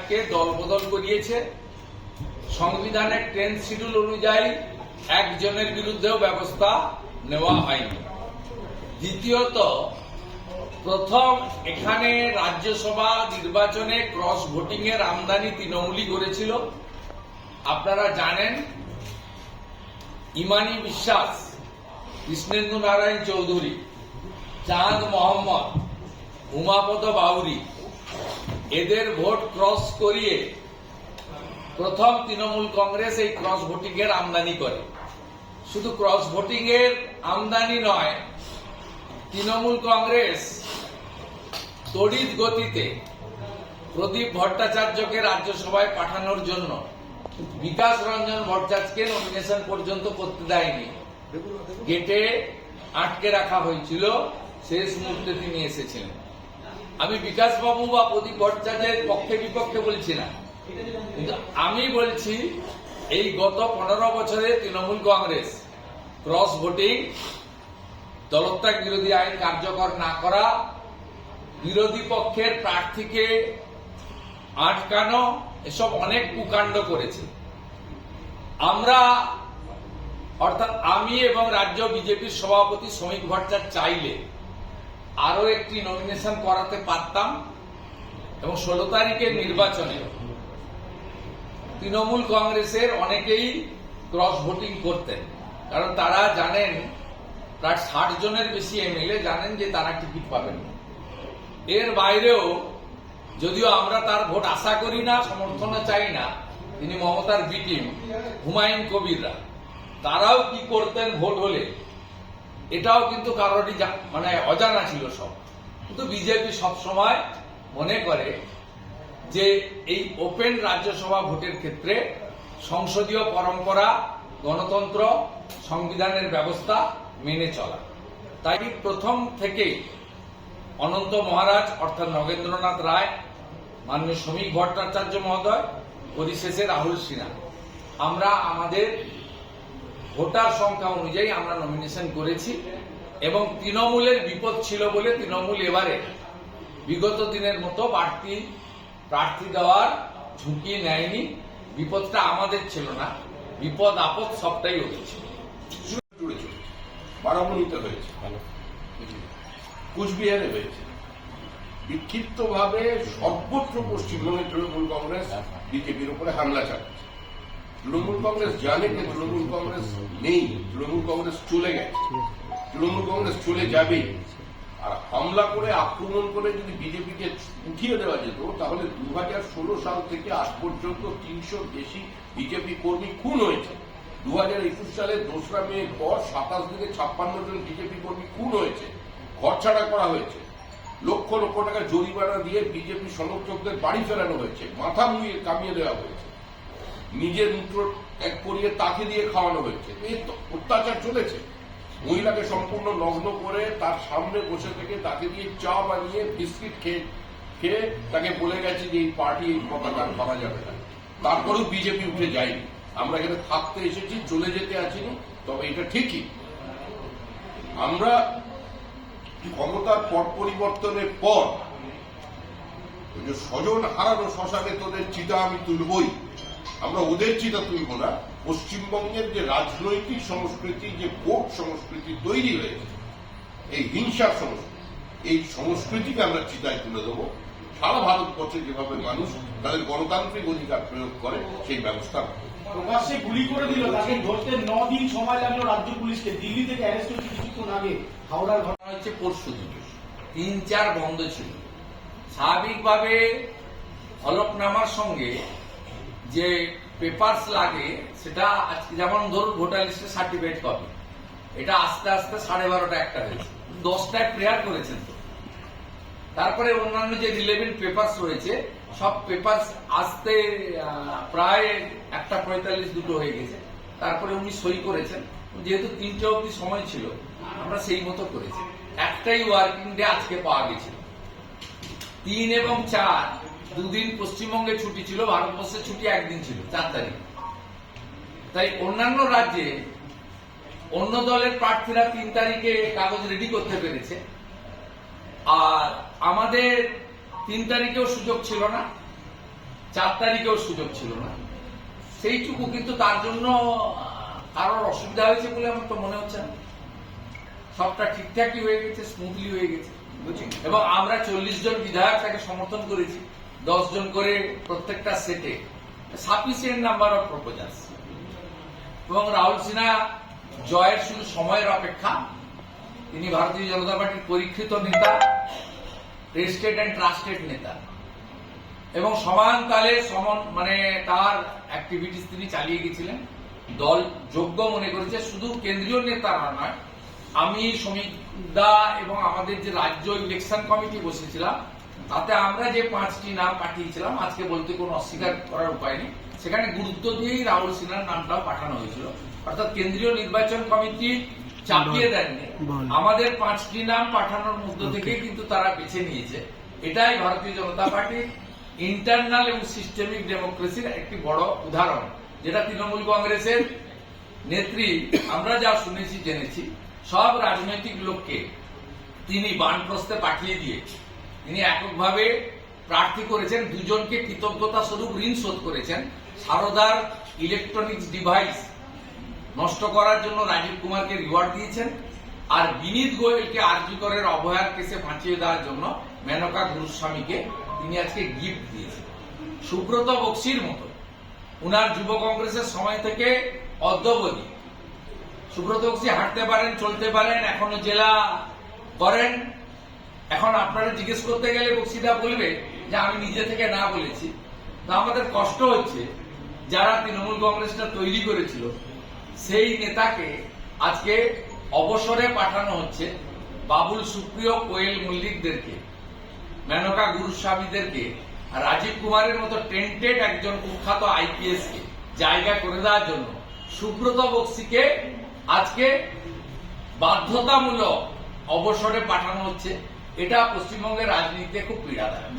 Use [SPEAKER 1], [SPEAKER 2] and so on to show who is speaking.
[SPEAKER 1] বিধায়ককে দলবদল করিয়েছে। সংবিধানের 10 শিডিউল অনুযায়ী একজনের বিরুদ্ধেও ব্যবস্থা নেওয়া হয়নি। দ্বিতীয়ত, প্রথম এখানে রাজ্যসভা নির্বাচনে ক্রস ভোটিং এর আমদানি তৃণমূলই করেছিল। আপনারা জানেন, ইমানি বিশ্বাস, কৃষ্ণেন্দু নারায়ণ চৌধুরী, চাঁদ মোহাম্মদ, উমাপদ বাউরি এদের ভোট ক্রস করিয়ে প্রথম তৃণমূল কংগ্রেস এই ক্রস ভোটিং এর আমদানি করে। শুধু ক্রস ভোটিং এর আমদানি নয়, তৃণমূল কংগ্রেস তড়িৎ গতিতে প্রদীপ ভট্টাচার্যকে রাজ্যসভায় পাঠানোর জন্য বিকাশ রঞ্জন ভট্টাচার্যকে নমিনেশন পর্যন্ত করতে দেয়নি। গেটে আটকে রাখা হয়েছিল, শেষ মুহূর্তে তিনি এসেছিলেন। আমি বিকাশ বাবু বা প্রদীপ ভট্টাচার্যের পক্ষে বিপক্ষে বলছি না, কিন্তু আমি বলছি এই গত 15 বছরে তৃণমূল কংগ্রেস ক্রস ভোটিং, দলত্যাগ বিরোধী আইন কার্যকর না করা, বিরোধী পক্ষের প্রার্থীকে আটকানো, এসব অনেক কুকাণ্ড করেছে। আমরা অর্থাৎ আমি এবং রাজ্য বিজেপির সভাপতি শ্রমিক ভট্টাচার্য চাইলে আরো একটি নমিনেশন করাতে পারতাম এবং 16 তারিখের নির্বাচনে তৃণমূল কংগ্রেসের অনেকেই ক্রস ভোটিং করতেন, কারণ তারা জানেন, প্রায় 60 জনের বেশি এমএলএ জানেন যে তারা টিকিট পাবেন। এর বাইরেও, যদিও আমরা তার ভোট আশা করি না, সমর্থনও চাই না, তিনি মমতার বি টিম হুমায়ুন কবিররা, তারাও কি করতেন ভোট হলে এটাও কিন্তু কারোরই মানে অজানা ছিল সব। কিন্তু বিজেপি সবসময় মনে করে যে এই ওপেন রাজ্যসভা ভোটের ক্ষেত্রে সংসদীয় পরম্পরা, গণতন্ত্র, সংবিধানের ব্যবস্থা মেনে চলা। তাই প্রথম থেকে অনন্ত মহারাজ অর্থাৎ নগেন্দ্রনাথ রায়, মাননীয় শ্রমিক ভট্টাচার্য মহোদয়, পরিশেষে রাহুল সিনহা, আমরা আমাদের ভোটার সংখ্যা অনুযায়ী আমরা নমিনেশন করেছি এবং তৃণমূলের বিপদ ছিল বলে তৃণমূল এবারে বিগত দিনের মতো বাড়তি প্রার্থী দেওয়ার ঝুঁকি নেয়নি। বিপদটা আমাদের ছিল না, বিপদ আপদ সবটাই ওদের ছিল।
[SPEAKER 2] বারামণিতে হয়েছে, কুচবিহারে হয়েছে, বিক্ষিপ্ত ভাবে সর্বত্র পশ্চিমবঙ্গে তৃণমূল কংগ্রেস বিজেপির উপরে হামলা চালাচ্ছে। তৃণমূল কংগ্রেস জানে যে তৃণমূল কংগ্রেস নেই, তৃণমূল কংগ্রেস চলে গেছে, তৃণমূল কংগ্রেস চলে যাবে। আর হামলা করে, আক্রমণ করে যদি বিজেপিকে উঠিয়ে দেওয়া যেত, তাহলে 2016 সাল থেকে আজ পর্যন্ত 300 বেশি বিজেপি কর্মী খুন হয়েছে। 2021 সালে 2রা মের পর 27 দিনে 56 জন বিজেপি কর্মী খুন হয়েছে, ঘরছাড়া করা হয়েছে, লক্ষ লক্ষ টাকা জরিমানা দিয়ে বিজেপি সমর্থকদের বাড়ি ফেরানো হয়েছে, মাথা মুড়িয়ে কামিয়ে দেওয়া হয়েছে, নিজের মূত্র এক করিয়ে তাকে দিয়ে খাওয়ানো হয়েছে। এই অত্যাচার চলেছে। মহিলাকে সম্পূর্ণ নগ্ন করে তার সামনে বসে থেকে তাকে দিয়ে চা বানিয়ে বিস্কিট খেয়ে তাকে বলে গেছে যে এই পার্টি, এই পতাকা ধরা যাবে না। তারপরেও বিজেপি উঠে যায়নি। আমরা এখানে থাকতে এসেছি, চলে যেতে আসিনি। তবে এটা ঠিকই, আমরা ক্ষমতার পট পরিবর্তনের পর স্বজন হারানো শ্মশানে তোদের চিতা আমি তুলবই। আমরা ওদের চিতা তুলব না। পশ্চিমবঙ্গের যে রাজনৈতিক সংস্কৃতি, যে ভোট সংস্কৃতি তৈরি হয়েছে, এই হিংসার সংস্কৃতি, এই সংস্কৃতিকে আমরা চিতায় তুলে দেবো। সারা ভারতবর্ষে যেভাবে মানুষ তাদের গণতান্ত্রিক অধিকার প্রয়োগ করে, সেই ব্যবস্থা
[SPEAKER 3] প্রকাশ্যে গুলি করে দিল, তাকে ধরতে 9 দিন সময় লাগলো রাজ্য পুলিশকে। দিল্লি থেকে অ্যারেস্ট হচ্ছে কিছুক্ষণ আগে। হাওড়ার ঘটনা
[SPEAKER 1] হচ্ছে পরশু দিন 3-4 বন্ধ ছিল। স্বাভাবিকভাবে হলফনামার সঙ্গে যে পেপারস লাগে, সেটা যেমন ধরুন ভোটার লিস্টে সার্টিফিকেট কপি, এটা আস্তে আস্তে 12:30টা 1টা হয়েছে। 10টায় প্রেয়ার করেছেন তো। তারপরে অন্যান্য যে রিলেভেন্ট পেপারস রয়েছে, সব পেপারস আসতে প্রায় 1:45 2টো হয়ে গেছে। তারপরে উনি সই করেছেন। যেহেতু 3টে অবধি সময় ছিল, আমরা সেই মতো করেছি। একটাই ওয়ার্কিং ডে আজকে পাওয়া গেছিল। 3 এবং 4 দুদিন পশ্চিমবঙ্গে ছুটি ছিল, ভারতবর্ষের ছুটি একদিন ছিল, 4 তারিখ। তাই অন্যান্য রাজ্যে অন্য দলের প্রার্থীরা 3 তারিখে কাগজ রেডি করতে পেরেছে, আর আমাদের 3 তারিখেও সুযোগ ছিল না। 4 তারিখেও সুযোগ ছিল না, সেইটুকু কিন্তু তার জন্য কারোর অসুবিধা হয়েছে বলে আমার তো মনে হচ্ছে না। সবটা ঠিকঠাকই হয়ে গেছে, স্মুথলি হয়ে গেছে। এবং আমরা 40 জন বিধায়ক তাকে সমর্থন করেছি, 10 জন করে প্রত্যেকটা সেটে, সাফিসিয়েন্ট নাম্বার অফ প্রপোজালস। এবং রাহুল সিনহা জয়ের শুধু সময়ের অপেক্ষা। তিনি ভারতীয় জনতা পার্টির পরীক্ষিত নেতা, রেস্টেড অ্যান্ড ট্রাস্টেড নেতা, এবং সমান তালে মানে তার অ্যাক্টিভিটিস তিনি চালিয়ে গেছিলেন। দল যোগ্য মনে করেছে, শুধু কেন্দ্রীয় নেতারা নয়, আমি শ্রমিক দা এবং আমাদের যে রাজ্য ইলেকশন কমিটি বসেছিলাম, তাতে আমরা যে 5টি নাম পাঠিয়েছিলাম, আজকে বলতে কোনো অস্বীকার করার উপায় নেই, সেখানে গুরুত্ব দিয়েই রাহুল সিনহার নামটাও পাঠানো হয়েছিল। অর্থাৎ কেন্দ্রীয় নির্বাচন কমিটি চাপিয়ে দেননি, আমাদের 5টি নাম পাঠানোর মধ্য থেকে কিন্তু তারা বেছে নিয়েছে। এটাই ভারতীয় জনতা পার্টির ইন্টারনাল এবং সিস্টেমিক ডেমোক্রেসির একটি বড় উদাহরণ, যেটা তৃণমূল কংগ্রেসের নেত্রী, আমরা যা শুনেছি জেনেছি, সব রাজনৈতিক লোককে তিনি বানপ্রস্থে পাঠিয়ে দিয়ে তিনি এককভাবে প্রার্থী করেছেন। 2 জনকে কৃতজ্ঞতা স্বরূপ ঋণ শোধ করেছেন। সারদার ইলেকট্রনিক্স ডিভাইস নষ্ট করার জন্য রাজীব কুমারকে রিওয়ার্ড দিয়েছেন, আর বিনীত গোয়েলকে আরজি করের অবহেলার কেসে বাঁচিয়ে দেওয়ার জন্য মেনকা গুরুস্বামীকে তিনি আজকে গিফট দিয়েছেন। সুব্রত বক্সির মতো উনার যুব কংগ্রেসের সময় থেকে অদ্যাবধি সুব্রত বক্সি হাঁটতে পারেন, চলতে পারেন, এখনো জেলা করেন। এখন আপনারা জিজ্ঞেস করতে গেলে বক্সিদা বলবে যে আমি নিজে থেকে না বলেছি। তো আমাদের কষ্ট হচ্ছে, যারা তৃণমূল কংগ্রেসটা তৈরি করেছিল সেই নেতাকে আজকে অবসরে পাঠানো হচ্ছে। বাবুল সুপ্রিয়, কোয়েল মল্লিকদেরকে, মেনকা গুরুস্বামীদেরকে, রাজীব কুমারের মতো টেন্টেড একজন কুখ্যাত আইপিএস কে জায়গা করে দেওয়ার জন্য সুব্রত বক্সিকে আজকে বাধ্যতামূলক অবসরে পাঠানো হচ্ছে। এটা পশ্চিমবঙ্গের রাজনীতিতে খুব পীড়াদায়ক।